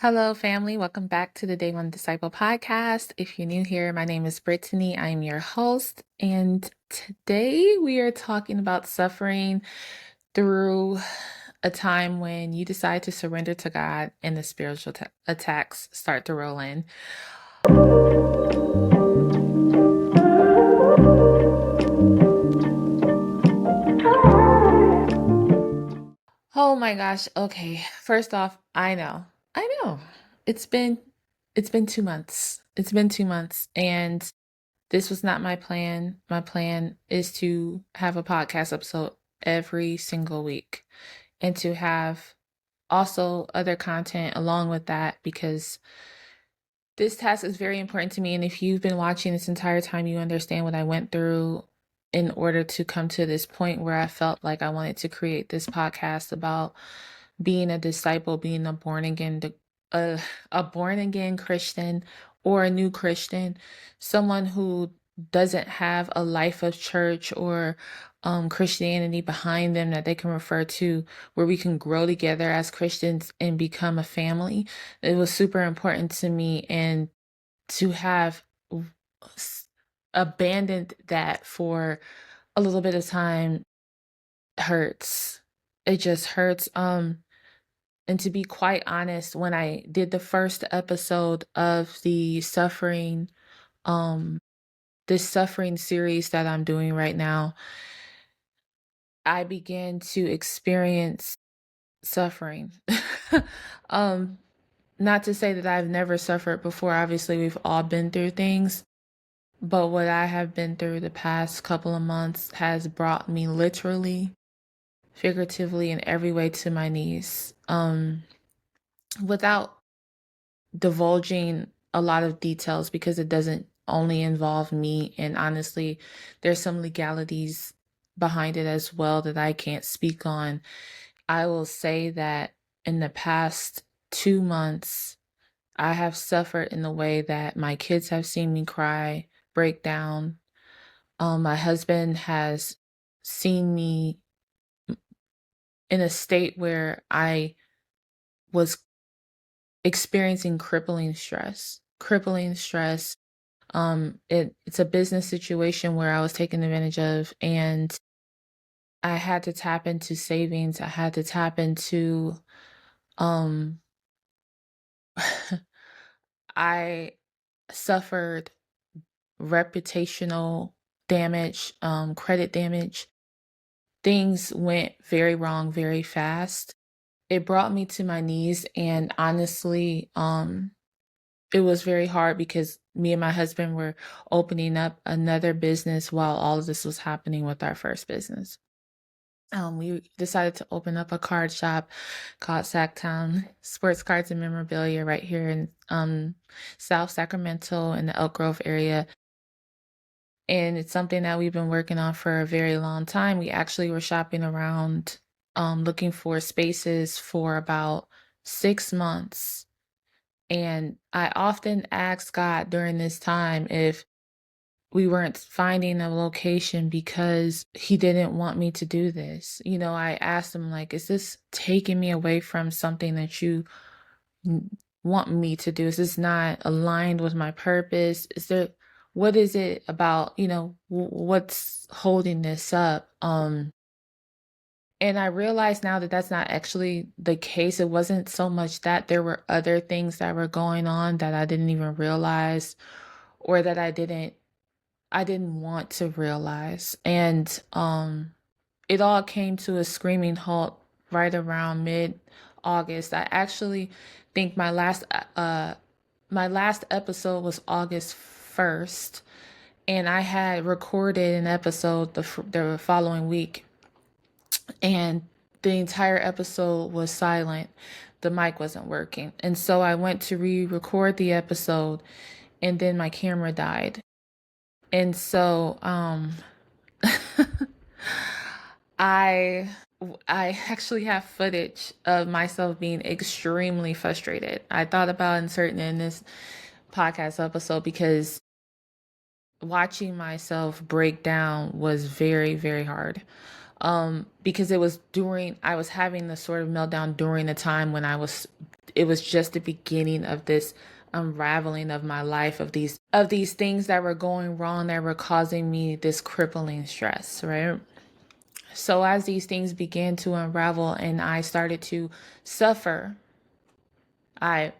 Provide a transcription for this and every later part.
Hello, family. Welcome back to the Day One Disciple podcast. If you're new here, my name is Brittany. I'm your host. And today we are talking about suffering through a time when you decide to surrender to God and the spiritual attacks start to roll in. Oh my gosh. Okay. First off, I know. I know. It's been it's been 2 months. It's been 2 months and this was not my plan. My plan is to have a podcast episode every single week and to have also other content along with that because this task is very important to me. And if you've been watching this entire time, you understand what I went through in order to come to this point where I felt like I wanted to create this podcast about being a disciple, being a born again Christian or a new Christian, someone who doesn't have a life of church or Christianity behind them that they can refer to, where we can grow together as Christians and become a family. It was super important to me, and to have abandoned that for a little bit of time hurts. It just hurts. And to be quite honest, when I did the first episode of um, this suffering series that I'm doing right now, I began to experience suffering. um, Not to say that I've never suffered before. Obviously, we've all been through things, but what I have been through the past couple of months has brought me literally, figuratively, in every way to my knees. Without divulging a lot of details because it doesn't only involve me, and honestly, there's some legalities behind it as well that I can't speak on. I will say that in the past 2 months, I have suffered in the way that my kids have seen me cry, break down. My husband has seen me in a state where I was experiencing crippling stress. Crippling stress. It's a business situation where I was taken advantage of, and I had to tap into savings. I had to tap into um I suffered reputational damage, credit damage. Things went very wrong very fast. It brought me to my knees, and honestly, it was very hard because me and my husband were opening up another business while all of this was happening with our first business. We decided to open up a card shop called Sacktown Sports Cards and Memorabilia right here in South Sacramento in the Elk Grove area. And it's something that we've been working on for a very long time. We actually were shopping around, looking for spaces for about 6 months. And I often ask God during this time if we weren't finding a location because He didn't want me to do this. I asked Him, like, is this taking me away from something that you want me to do? Is this not aligned with my purpose? What is it about, what's holding this up? And I realize now that that's not actually the case. It wasn't so much that there were other things that were going on that I didn't even realize, or that I didn't want to realize. And it all came to a screaming halt right around mid-August. I actually think my last episode was August 1st, and I had recorded an episode the following week, and the entire episode was silent. The mic wasn't working. And so I went to re-record the episode, and then my camera died. And so I I actually have footage of myself being extremely frustrated. I thought about inserting in this podcast episode because watching myself break down was very, very hard. Because I was having the sort of meltdown during the time when I was it was just the beginning of this unraveling of my life, of these things that were going wrong, that were causing me this crippling stress, right? So as these things began to unravel and I started to suffer, I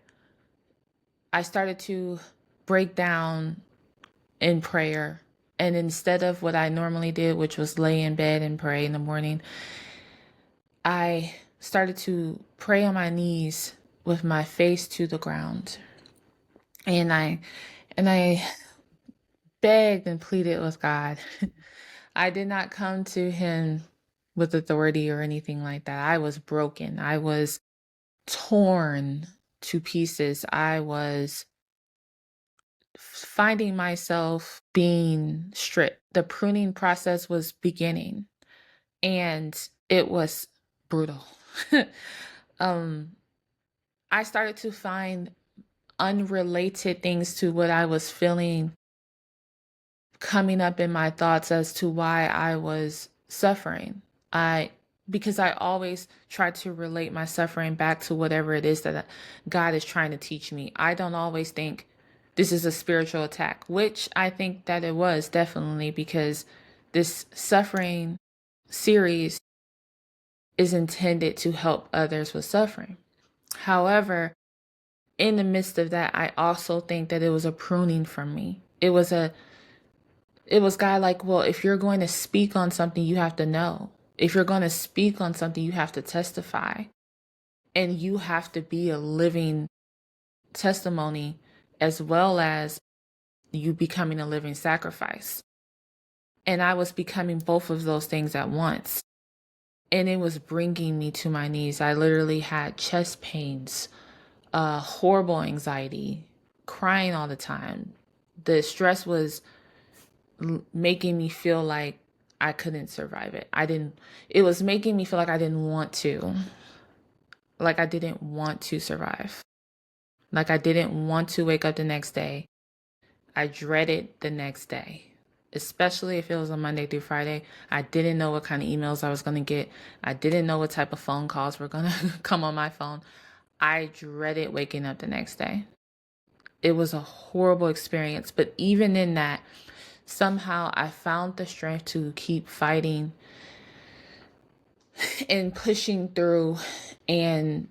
I started to break down in prayer. And instead of what I normally did, which was lay in bed and pray in the morning, I started to pray on my knees with my face to the ground. And I begged and pleaded with God. I did not come to him with authority or anything like that. I was broken. I was torn to pieces. I was finding myself being stripped. The pruning process was beginning and it was brutal. um, I started to find unrelated things to what I was feeling coming up in my thoughts as to why I was suffering. I Because I always try to relate my suffering back to whatever it is that God is trying to teach me. I don't always think this is a spiritual attack, which I think that it was definitely, because this suffering series is intended to help others with suffering. However, in the midst of that, I also think that it was a pruning for me. It was God like, well, if you're going to speak on something, you have to know. If you're going to speak on something, you have to testify. And you have to be a living testimony, as well as you becoming a living sacrifice. And I was becoming both of those things at once. And it was bringing me to my knees. I literally had chest pains, horrible anxiety, crying all the time. The stress was making me feel like I couldn't survive it. It was making me feel like I didn't want to. Like I didn't want to survive. Like I didn't want to wake up the next day. I dreaded the next day, especially if it was a Monday through Friday. I didn't know what kind of emails I was going to get. I didn't know what type of phone calls were going to come on my phone. I dreaded waking up the next day. It was a horrible experience. But even in that, somehow I found the strength to keep fighting and pushing through. And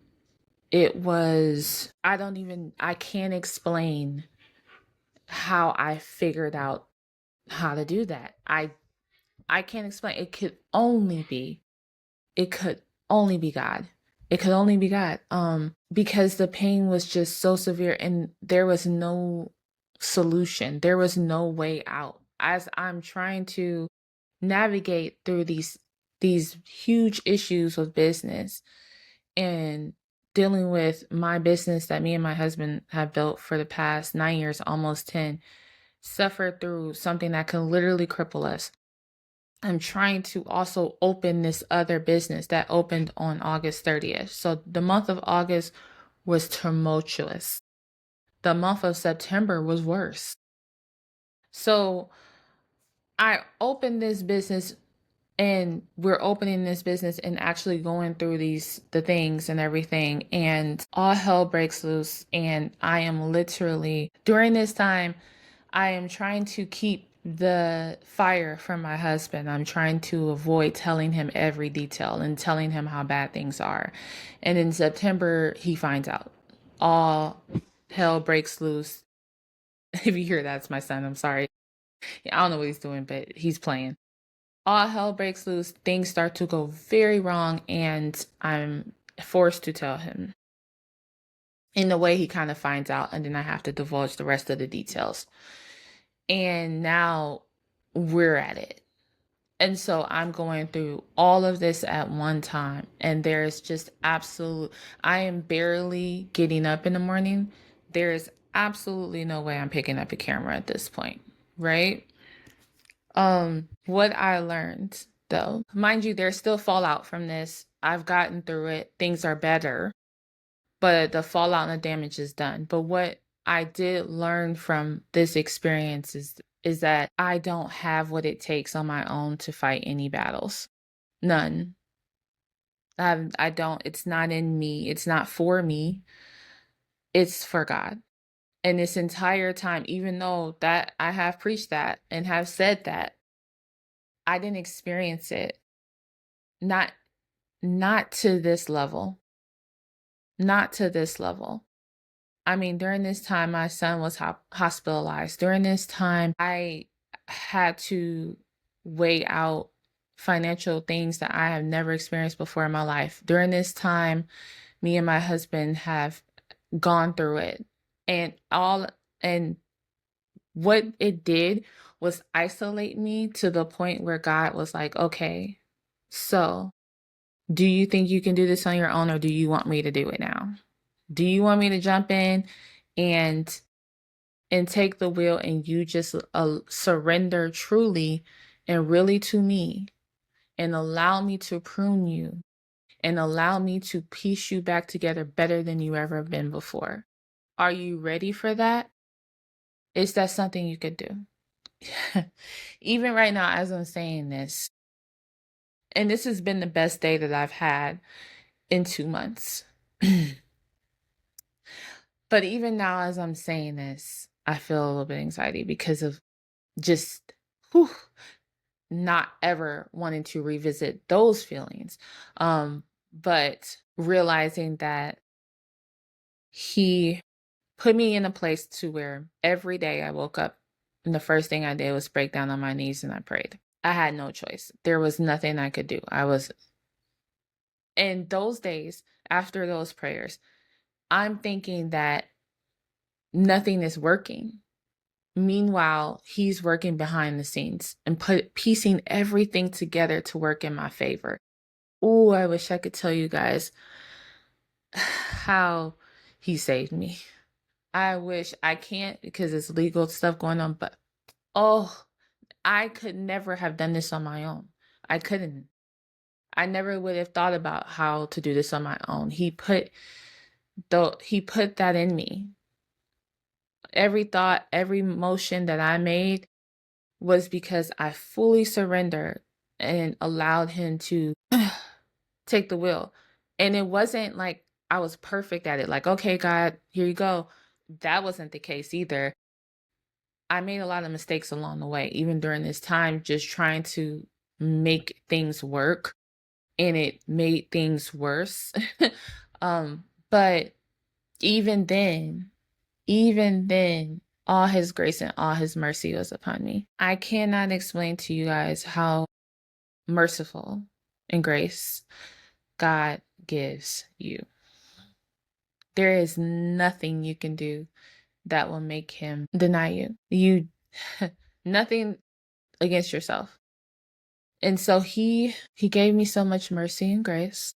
I can't explain how I figured out how to do that. I can't explain. It could only be God. It could only be God. Because the pain was just so severe and there was no solution. There was no way out. As I'm trying to navigate through these huge issues with business and dealing with my business that me and my husband have built for the past 9 years, almost 10, suffered through something that can literally cripple us. I'm trying to also open this other business that opened on August 30th. So the month of August was tumultuous. The month of September was worse. So I opened this business and we're opening this business and actually going through the things and everything, and all hell breaks loose. And I am literally, during this time, I am trying to keep the fire from my husband. I'm trying to avoid telling him every detail and telling him how bad things are. And in September, he finds out. All hell breaks loose. If you hear that's my son, I'm sorry. I don't know what he's doing, but he's playing. All hell breaks loose. Things start to go very wrong, and I'm forced to tell him. In a way, he kind of finds out, and then I have to divulge the rest of the details. And now we're at it. And so I'm going through all of this at one time. And there's just I am barely getting up in the morning. There's absolutely no way I'm picking up a camera at this point, right? What I learned though, mind you, there's still fallout from this. I've gotten through it. Things are better, but the fallout and the damage is done. But what I did learn from this experience is that I don't have what it takes on my own to fight any battles. None. I don't, it's not in me. It's not for me. it's for God. And this entire time, even though that I have preached that and have said that, I didn't experience it. Not not to this level. Not to this level. I mean, during this time, my son was hospitalized. During this time, I had to weigh out financial things that I have never experienced before in my life. During this time, me and my husband have gone through it. And what it did was isolate me to the point where God was like, okay, so do you think you can do this on your own, or do you want me to do it now? Do you want me to jump in and take the wheel, and you just surrender truly and really to me, and allow me to prune you and allow me to piece you back together better than you ever been before? Are you ready for that? Is that something you could do? Even right now, as I'm saying this, and this has been the best day that I've had in 2 months. But even now, as I'm saying this, I feel a little bit anxiety because of just whew, not ever wanting to revisit those feelings. But realizing that he put me in a place to where every day I woke up and the first thing I did was break down on my knees and I prayed. I had no choice. There was nothing I could do. I was in those days after those prayers, I'm thinking that nothing is working. Meanwhile, he's working behind the scenes and piecing everything together to work in my favor. Oh, I wish I could tell you guys how he saved me. I wish I can't because it's legal stuff going on, but oh, I could never have done this on my own. I couldn't. I never would have thought about how to do this on my own. He put that in me. Every thought, every motion that I made was because I fully surrendered and allowed him to take the wheel. And it wasn't like I was perfect at it. Like, okay, God, here you go. That wasn't the case either. I made a lot of mistakes along the way, even during this time, just trying to make things work, and it made things worse. But even then, all his grace and all his mercy was upon me. I cannot explain to you guys how merciful and grace God gives you. There is nothing you can do that will make him deny you. Nothing against yourself. And so he gave me so much mercy and grace.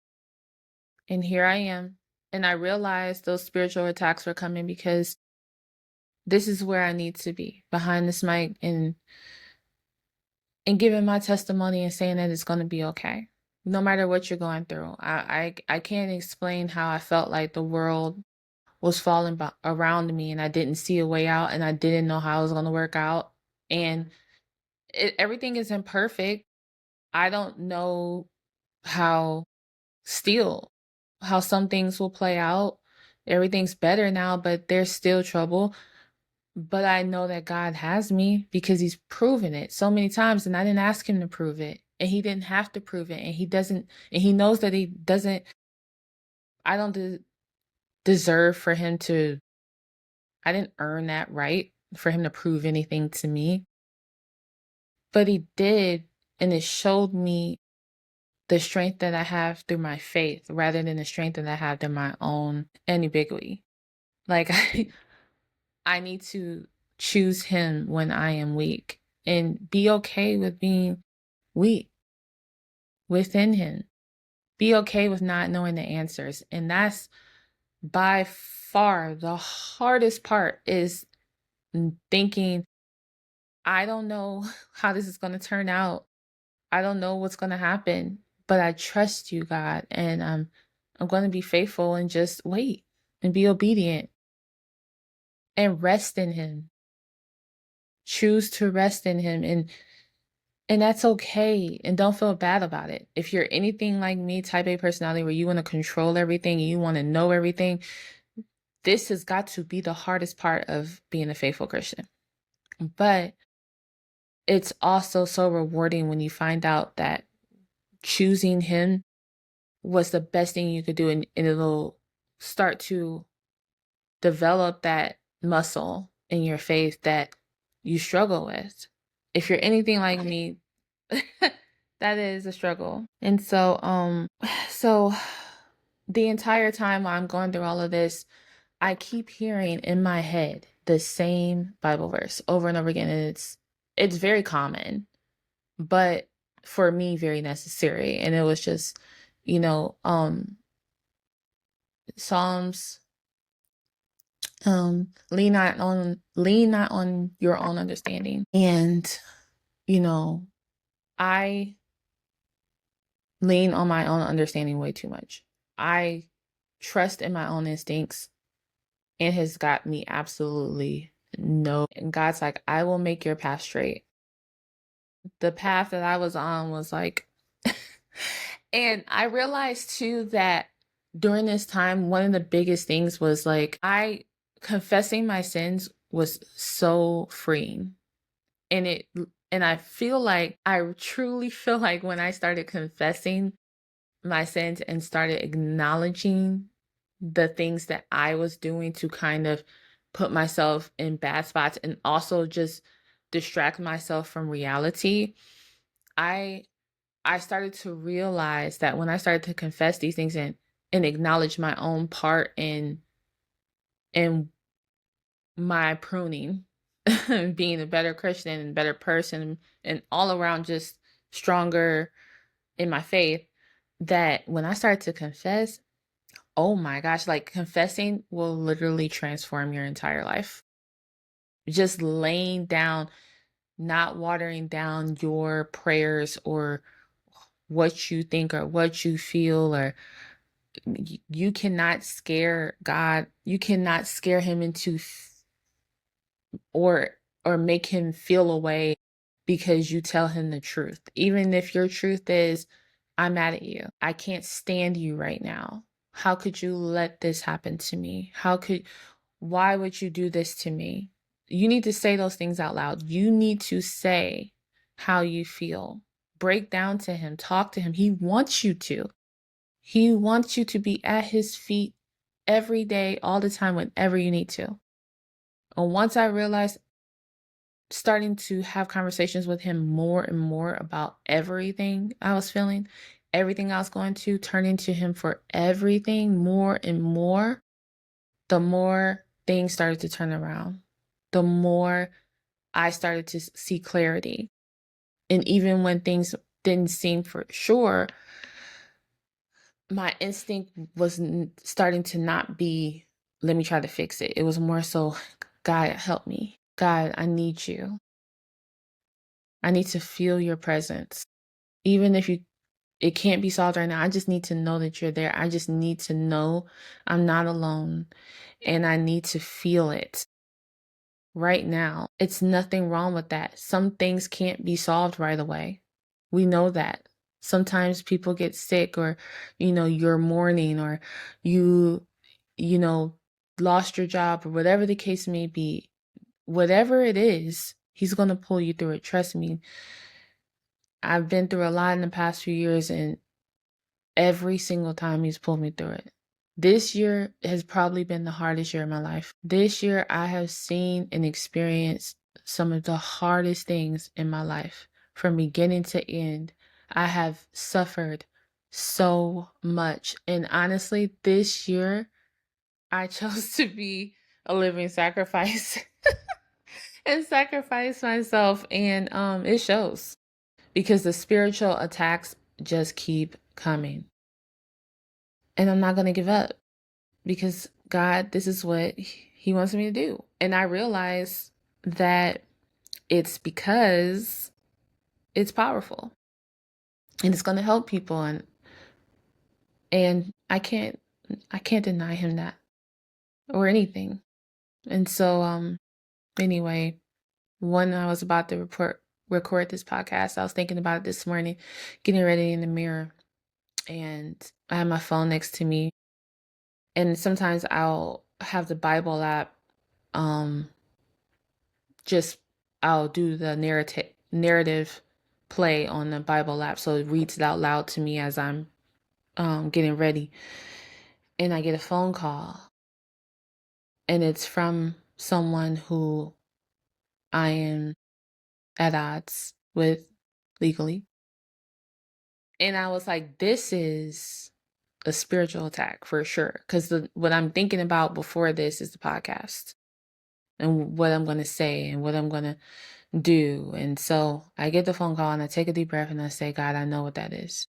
And here I am. And I realized those spiritual attacks were coming because this is where I need to be, behind this mic and giving my testimony and saying that it's going to be okay. No matter what you're going through. I can't explain how I felt like the world was falling around me and I didn't see a way out and I didn't know how it was going to work out. And everything is imperfect. I don't know how how some things will play out. Everything's better now, but there's still trouble. But I know that God has me because he's proven it so many times, and I didn't ask him to prove it, and he didn't have to prove it, and he doesn't, and he knows that he doesn't. I don't deserve for him to. I didn't earn that right for him to prove anything to me, but he did, and it showed me the strength that I have through my faith rather than the strength that I have through my own ambiguity. Like I need to choose him when I am weak and be okay with being weak within him. Be okay with not knowing the answers. And that's by far the hardest part, is thinking, I don't know how this is going to turn out. I don't know what's going to happen, but I trust you, God, and I'm going to be faithful and just wait and be obedient and rest in him. Choose to rest in him, and that's okay, and don't feel bad about it. If you're anything like me, type A personality, where you want to control everything and you want to know everything, this has got to be the hardest part of being a faithful Christian. But it's also so rewarding when you find out that choosing him was the best thing you could do, and it'll start to develop that muscle in your faith that you struggle with. If you're anything like me, that is a struggle. And so the entire time I'm going through all of this, I keep hearing in my head the same Bible verse over and over again. And it's very common, but for me, very necessary. And it was just, Psalms, lean not on your own understanding. And, I lean on my own understanding way too much. I trust in my own instincts, and has got me absolutely no. And God's like, I will make your path straight. The path that I was on was like, and I realized too that during this time, one of the biggest things was like, confessing my sins was so freeing. And I truly feel like when I started confessing my sins and started acknowledging the things that I was doing to kind of put myself in bad spots and also just distract myself from reality, I started to realize that when I started to confess these things and acknowledge my own part in my pruning, being a better Christian and better person and all around just stronger in my faith, that when I started to confess, oh my gosh, like confessing will literally transform your entire life. Just laying down, not watering down your prayers or what you think or what you feel, or you cannot scare God. You cannot scare him into or make him feel a way because you tell him the truth. Even if your truth is, I'm mad at you. I can't stand you right now. How could you let this happen to me? Why would you do this to me? You need to say those things out loud. You need to say how you feel. Break down to him, talk to him. He wants you to. He wants you to be at his feet every day, all the time, whenever you need to. And once I realized, starting to have conversations with him more and more about everything I was feeling, everything I was going to, turning to him for everything more and more, the more things started to turn around, the more I started to see clarity. And even when things didn't seem for sure, my instinct was starting to not be, let me try to fix it. It was more so, God, help me. God, I need you. I need to feel your presence. Even if it can't be solved right now, I just need to know that you're there. I just need to know I'm not alone, and I need to feel it right now. It's nothing wrong with that. Some things can't be solved right away. We know that. Sometimes people get sick, or, you're mourning, or you lost your job, or whatever the case may be. Whatever it is, he's going to pull you through it. Trust me. I've been through a lot in the past few years, and every single time he's pulled me through it. This year has probably been the hardest year of my life. This year, I have seen and experienced some of the hardest things in my life. From beginning to end, I have suffered so much. And honestly, this year, I chose to be a living sacrifice and sacrifice myself. And it shows, because the spiritual attacks just keep coming. And I'm not going to give up, because God, this is what he wants me to do. And I realize that it's because it's powerful and it's going to help people. And I can't deny him that or anything. And so, anyway, when I was about to record this podcast, I was thinking about it this morning, getting ready in the mirror, and I had my phone next to me. And sometimes I'll have the Bible app, um, just I'll do the narrative play on the Bible app, so it reads it out loud to me as I'm getting ready, and I get a phone call, and it's from someone who I am at odds with legally, and I was like, "This is a spiritual attack for sure," because what I'm thinking about before this is the podcast and what I'm going to say and what I'm going to do. And so I get the phone call and I take a deep breath and I say, "God, I know what that is."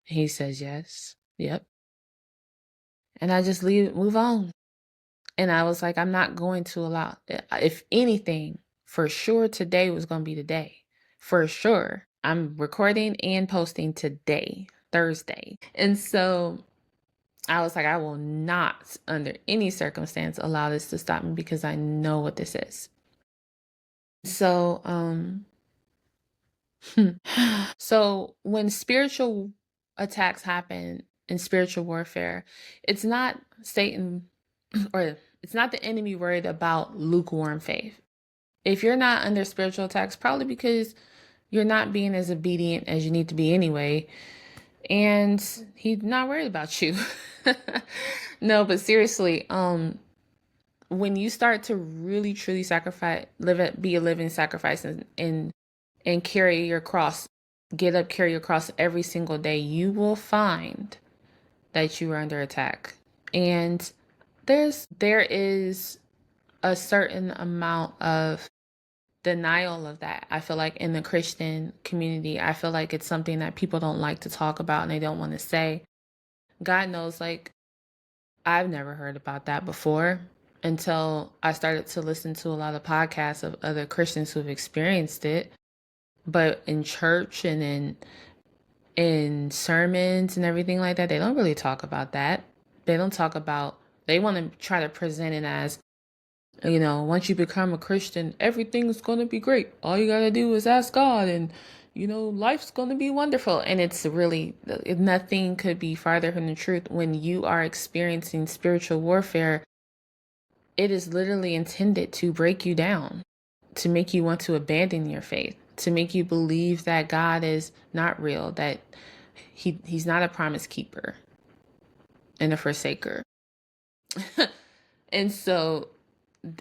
He says, "Yes. Yep." And I just move on. And I was like, I'm not going to allow, if anything, for sure today was going to be the day. For sure. I'm recording and posting today, Thursday. And so I was like, I will not, under any circumstance, allow this to stop me because I know what this is. So, so when spiritual attacks happen in spiritual warfare, it's not Satan or it's not the enemy worried about lukewarm faith. If you're not under spiritual attacks, probably because you're not being as obedient as you need to be anyway, and he's not worried about you. No, but seriously, when you start to really truly sacrifice, be a living sacrifice, and carry your cross, get up, carry your cross every single day, you will find that you are under attack. And there is a certain amount of denial of that. I feel like in the Christian community, I feel like it's something that people don't like to talk about and they don't want to say. God knows, like, I've never heard about that before until I started to listen to a lot of podcasts of other Christians who've experienced it. But in church and in sermons and everything like that, they don't really talk about that. They don't talk about, they want to try to present it as, once you become a Christian, everything's going to be great. All you got to do is ask God and, life's going to be wonderful. And it's really, nothing could be farther from the truth. When you are experiencing spiritual warfare, it is literally intended to break you down, to make you want to abandon your faith, to make you believe that God is not real, that he's not a promise keeper and a forsaker. And so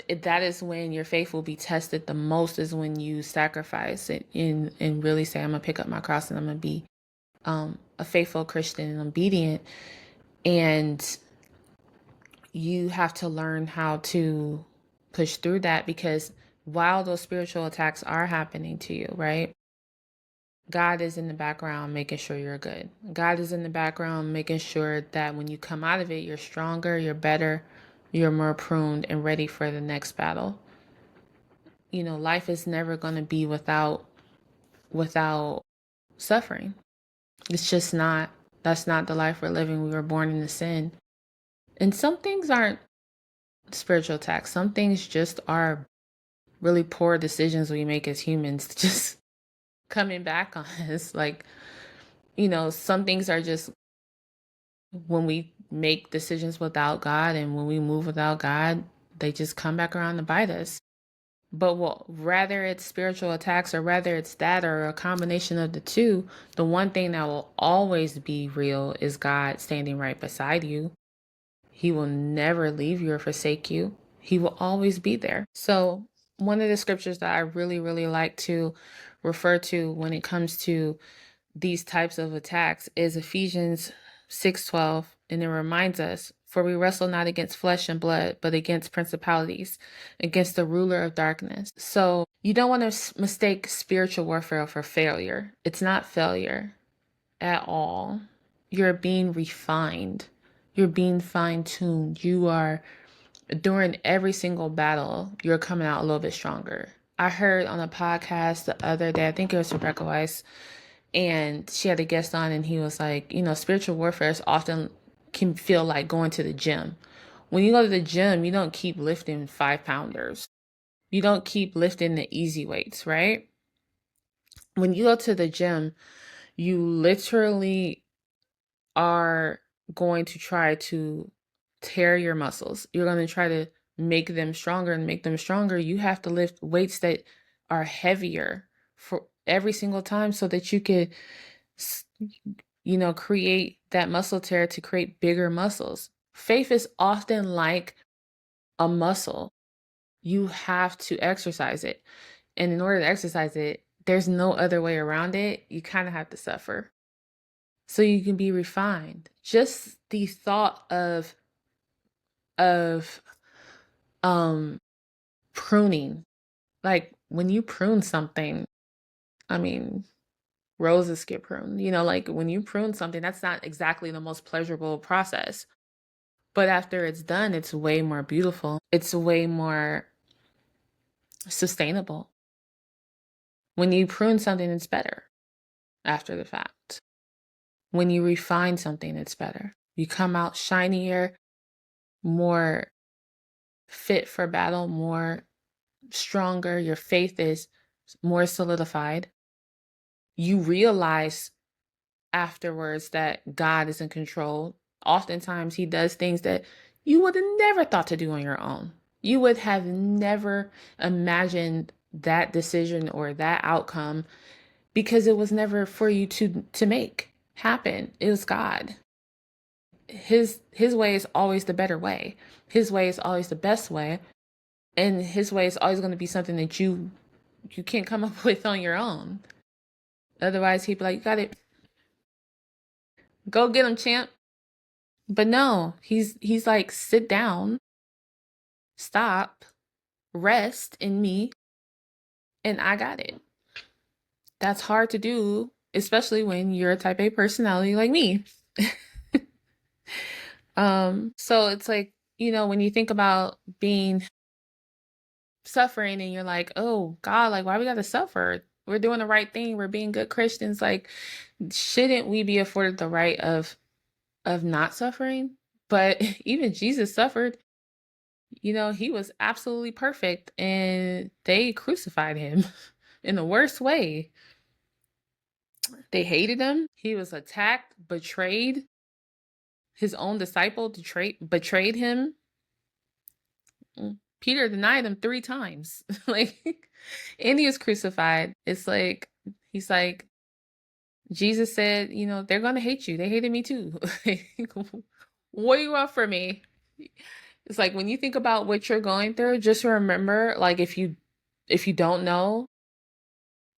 that is when your faith will be tested the most, is when you sacrifice it and really say, I'm going to pick up my cross and I'm going to be a faithful Christian and obedient. And you have to learn how to push through that, because while those spiritual attacks are happening to you, right? God is in the background making sure you're good. God is in the background making sure that when you come out of it, you're stronger, you're better, you're more pruned and ready for the next battle. Life is never going to be without suffering. It's just not, that's not the life we're living. We were born into sin. And some things aren't spiritual attacks. Some things just are really poor decisions we make as humans, just coming back on us. Like, some things are just when we make decisions without God and when we move without God, they just come back around to bite us. But rather it's spiritual attacks or rather it's that or a combination of the two, the one thing that will always be real is God standing right beside you. He will never leave you or forsake you. He will always be there. So one of the scriptures that I really, really like to refer to when it comes to these types of attacks is Ephesians 6:12, and it reminds us, for we wrestle not against flesh and blood, but against principalities, against the ruler of darkness. So you don't want to mistake spiritual warfare for failure. It's not failure at all. You're being refined. You're being fine-tuned. You are, during every single battle, you're coming out a little bit stronger. I heard on a podcast the other day, I think it was Rebecca Weiss, and she had a guest on and he was like, spiritual warfare is often can feel like going to the gym. When you go to the gym, you don't keep lifting 5-pounders. You don't keep lifting the easy weights, right? When you go to the gym, you literally are going to try to tear your muscles. You're going to try to make them stronger and make them stronger. You have to lift weights that are heavier for every single time so that you could, create that muscle tear to create bigger muscles. Faith is often like a muscle. You have to exercise it. And in order to exercise it, there's no other way around it. You kind of have to suffer so you can be refined. Just the thought of pruning. Like when you prune something, I mean, roses get pruned. Like when you prune something, that's not exactly the most pleasurable process. But after it's done, it's way more beautiful. It's way more sustainable. When you prune something, it's better after the fact. When you refine something, it's better. You come out shinier, more fit for battle, more stronger. Your faith is more solidified. You realize afterwards that God is in control. Oftentimes, He does things that you would have never thought to do on your own. You would have never imagined that decision or that outcome because it was never for you to make happen. It was God. His way is always the better way. His way is always the best way, and His way is always going to be something that you can't come up with on your own. Otherwise, He'd be like, "You got it. Go get him, champ." But no, he's like, "Sit down, stop, rest in me, and I got it." That's hard to do, especially when you're a type A personality like me. So it's like, when you think about being suffering and you're like, "Oh God, like why we gotta suffer? We're doing the right thing, we're being good Christians, like shouldn't we be afforded the right of not suffering?" But even Jesus suffered. He was absolutely perfect and they crucified him in the worst way. They hated him. He was attacked, betrayed. His own disciple betrayed him. Peter denied him 3 times. And he was crucified. It's like, he's like, Jesus said, they're going to hate you. They hated me too. What do you want from me? It's like when you think about what you're going through, just remember, like if you don't know,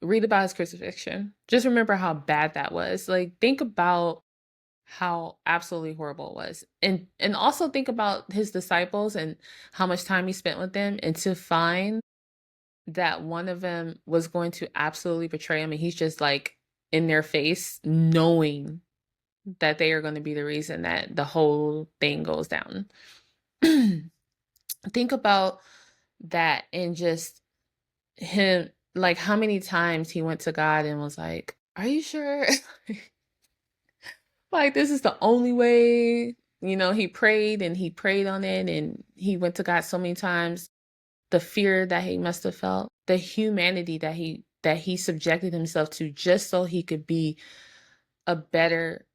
read about his crucifixion. Just remember how bad that was. Like think about how absolutely horrible it was. And also think about his disciples and how much time he spent with them, and to find that one of them was going to absolutely betray him, and he's just like in their face knowing that they are going to be the reason that the whole thing goes down. Think about that, and just him, like how many times he went to God and was like, "Are you sure?" Like this is the only way. He prayed and he prayed on it, and he went to God so many times. The fear that he must have felt, the humanity that he subjected himself to just so he could be a better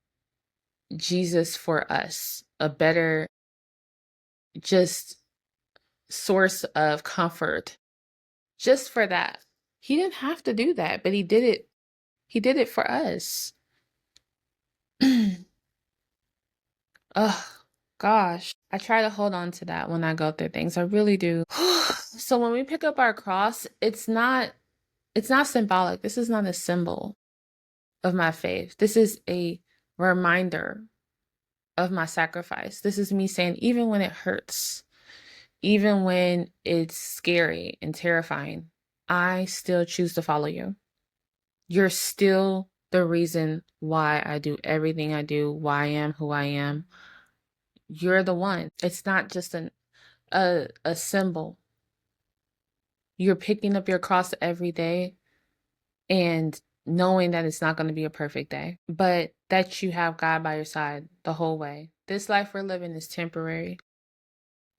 Jesus for us, a better just source of comfort. Just for that. He didn't have to do that, but he did it. He did it for us. Oh, gosh. I try to hold on to that when I go through things. I really do. So when we pick up our cross, it's not symbolic. This is not a symbol of my faith. This is a reminder of my sacrifice. This is me saying, even when it hurts, even when it's scary and terrifying, I still choose to follow you. You're still the reason why I do everything I do, why I am who I am. You're the one. It's not just a symbol. You're picking up your cross every day and knowing that it's not going to be a perfect day, but that you have God by your side the whole way. This life we're living is temporary,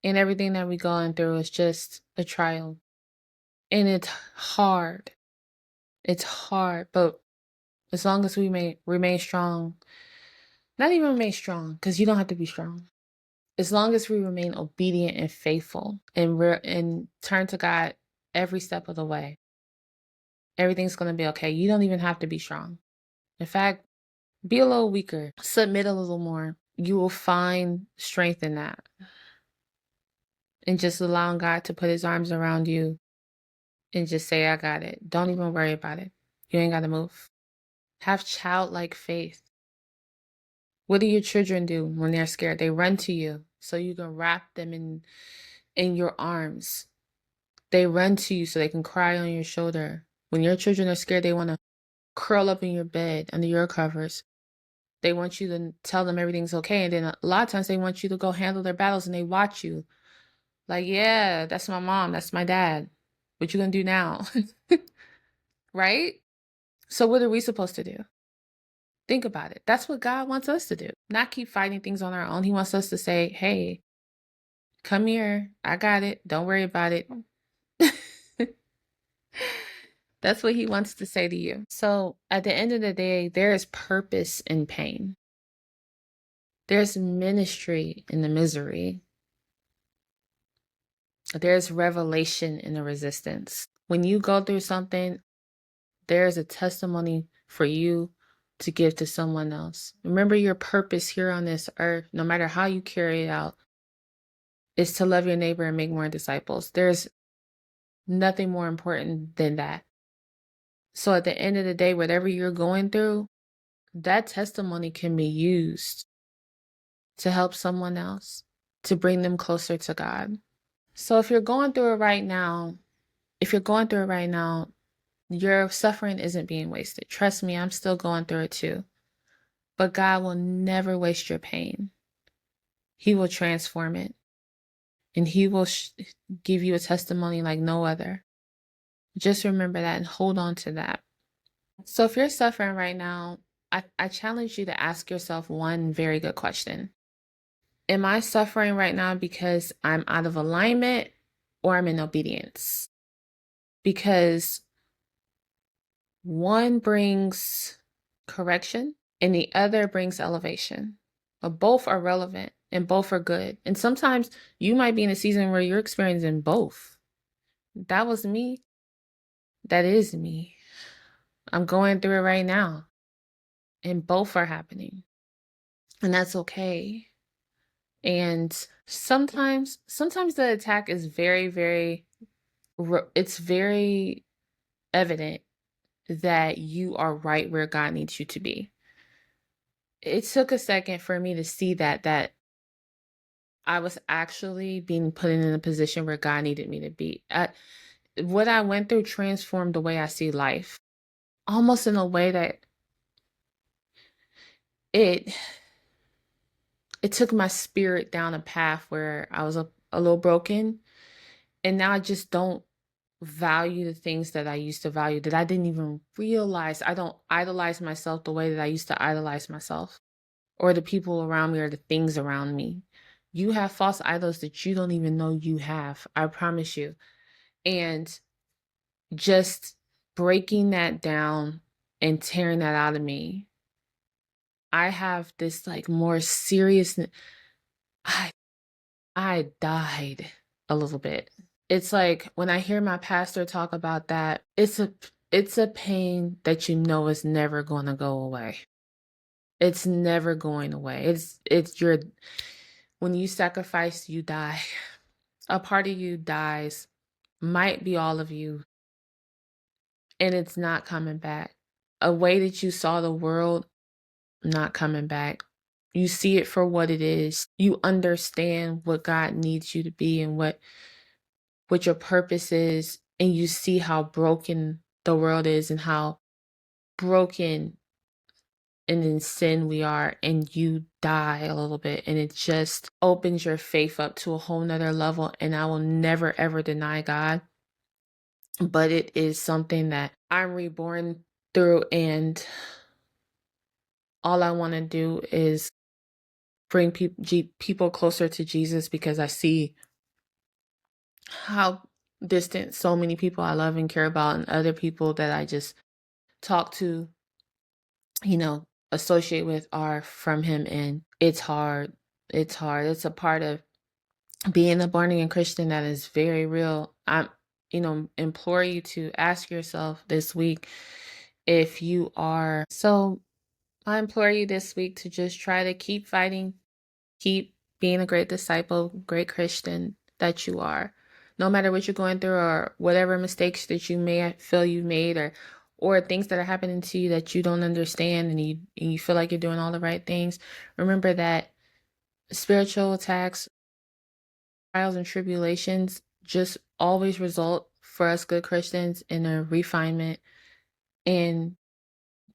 and everything that we're going through is just a trial. And it's hard. It's hard, but as long as we may remain strong, not even remain strong, because you don't have to be strong. As long as we remain obedient and faithful and turn to God every step of the way, everything's going to be okay. You don't even have to be strong. In fact, be a little weaker, submit a little more. You will find strength in that. And just allowing God to put his arms around you and just say, I got it. Don't even worry about it. You ain't got to move. Have childlike faith. What do your children do when they're scared? They run to you so you can wrap them in your arms. They run to you so they can cry on your shoulder. When your children are scared, they want to curl up in your bed under your covers. They want you to tell them everything's okay. And then a lot of times they want you to go handle their battles and they watch you. Like, yeah, that's my mom. That's my dad. What you gonna do now? Right? So what are we supposed to do? Think about it. That's what God wants us to do. Not keep fighting things on our own. He wants us to say, hey, come here. I got it. Don't worry about it. That's what he wants to say to you. So at the end of the day, there is purpose in pain. There's ministry in the misery. There's revelation in the resistance. When you go through something, there's a testimony for you to give to someone else. Remember your purpose here on this earth, no matter how you carry it out, is to love your neighbor and make more disciples. There's nothing more important than that. So at the end of the day, whatever you're going through, that testimony can be used to help someone else, to bring them closer to God. So if you're going through it right now, your suffering isn't being wasted. Trust me, I'm still going through it too. But God will never waste your pain. He will transform it. And he will give you a testimony like no other. Just remember that and hold on to that. So if you're suffering right now, I challenge you to ask yourself one very good question. Am I suffering right now because I'm out of alignment or I'm in obedience? Because one brings correction and the other brings elevation. But both are relevant and both are good. And sometimes you might be in a season where you're experiencing both. That was me. That is me. I'm going through it right now. And both are happening. And that's okay. And sometimes the attack is it's very evident that you are right where God needs you to be. It took a second for me to see that I was actually being put in a position where God needed me to be. What I went through transformed the way I see life, almost in a way that it took my spirit down a path where I was a little broken. And now I just don't value the things that I used to value, that I didn't even realize. I don't idolize myself the way that I used to idolize myself, or the people around me, or the things around me. You have false idols that you don't even know you have. I promise you. And just breaking that down and tearing that out of me, I have this like more serious. I died a little bit. It's like when I hear my pastor talk about that, it's a pain that you know is never going to go away. It's never going away. When you sacrifice, you die. A part of you dies, might be all of you, and it's not coming back. A way that you saw the world, not coming back. You see it for what it is. You understand what God needs you to be and what your purpose is, and you see how broken the world is and how broken and in sin we are, and you die a little bit, and it just opens your faith up to a whole nother level. And I will never ever deny God, but it is something that I'm reborn through, and all I want to do is bring people closer to Jesus, because I see how distant so many people I love and care about, and other people that I just talk to, associate with, are from him. And it's hard. It's hard. It's a part of being a born again Christian that is very real. Implore you to ask yourself this week if you are. So I implore you this week to just try to keep fighting, keep being a great disciple, great Christian that you are. No matter what you're going through or whatever mistakes that you may feel you made or things that are happening to you that you don't understand and you feel like you're doing all the right things. Remember that spiritual attacks, trials and tribulations just always result for us good Christians in a refinement and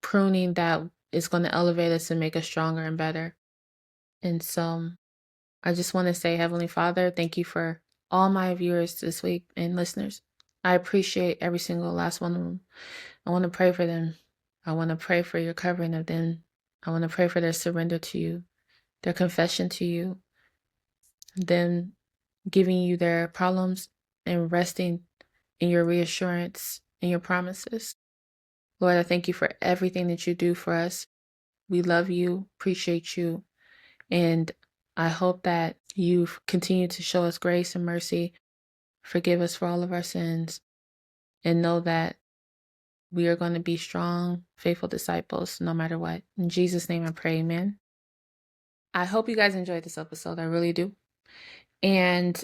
pruning that is going to elevate us and make us stronger and better. And so I just want to say, Heavenly Father, thank you for all my viewers this week and listeners. I appreciate every single last one of them. I want to pray for them. I want to pray for your covering of them. I want to pray for their surrender to you, their confession to you, them giving you their problems and resting in your reassurance and your promises. Lord, I thank you for everything that you do for us. We love you, appreciate you, and I hope that you continue to show us grace and mercy, forgive us for all of our sins, and know that we are going to be strong, faithful disciples no matter what. In Jesus' name I pray, amen. I hope you guys enjoyed this episode. I really do. And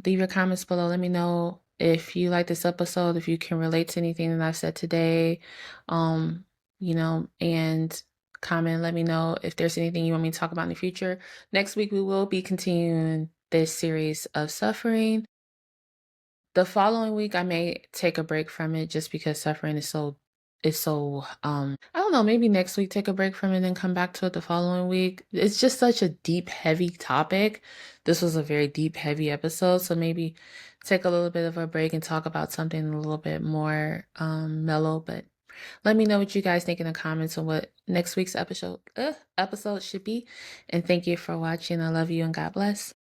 leave your comments below. Let me know if you like this episode, if you can relate to anything that I've said today, and comment. Let me know if there's anything you want me to talk about in the future. Next week, we will be continuing this series of suffering. The following week, I may take a break from it just because suffering is so I don't know, maybe next week take a break from it and then come back to it the following week. It's just such a deep, heavy topic. This was a very deep, heavy episode, so maybe take a little bit of a break and talk about something a little bit more mellow. But let me know what you guys think in the comments on what next week's episode should be. And thank you for watching. I love you and God bless.